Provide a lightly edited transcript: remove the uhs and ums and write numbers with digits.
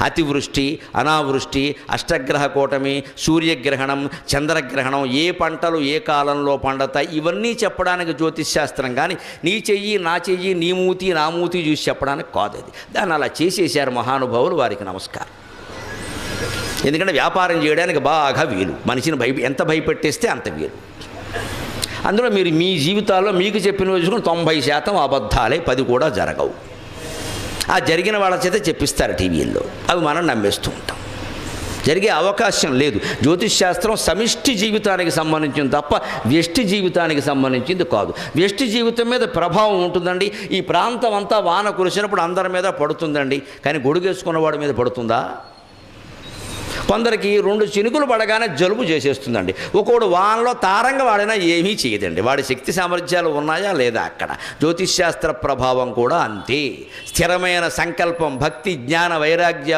అతివృష్టి, అనావృష్టి, అష్టగ్రహ కూటమి, సూర్యగ్రహణం, చంద్రగ్రహణం, ఏ పంటలు ఏ కాలంలో పండతాయి, ఇవన్నీ చెప్పడానికి జ్యోతిష్శాస్త్రం. కానీ నీ చెయ్యి నా చెయ్యి, నీ మూతి నా మూతి చూసి చెప్పడానికి కాదు. అది దాన్ని అలా చేసేసారు మహానుభావులు, వారికి నమస్కారం. ఎందుకంటే వ్యాపారం చేయడానికి బాగా వీలు, మనిషిని ఎంత భయపెట్టేస్తే అంత వీలు. అందులో మీరు మీ జీవితాల్లో మీకు చెప్పిన చూసుకుని 90% అబద్ధాలే, 10 కూడా జరగవు. ఆ జరిగిన వాళ్ళ చేత చెప్పిస్తారు టీవీల్లో, అవి మనం నమ్మేస్తూ ఉంటాం. జరిగే అవకాశం లేదు. జ్యోతిష్శాస్త్రం సమిష్టి జీవితానికి సంబంధించింది తప్ప వ్యష్టి జీవితానికి సంబంధించింది కాదు. వ్యష్టి జీవితం మీద ప్రభావం ఉంటుందండి. ఈ ప్రాంతం అంతా వాన కురిసినప్పుడు అందరి మీద పడుతుందండి, కానీ గొడుగేసుకున్నవాడి మీద పడుతుందా? కొందరికి 2 చినుకులు పడగానే జలుబు చేసేస్తుందండి. ఒకడు వానలో తారంగా వాడినా ఏమీ చేయదండి. వాడి శక్తి సామర్థ్యాలు ఉన్నాయా లేదా? అక్కడ జ్యోతిష్శాస్త్ర ప్రభావం కూడా అంతే. స్థిరమైన సంకల్పం, భక్తి, జ్ఞాన వైరాగ్యాలు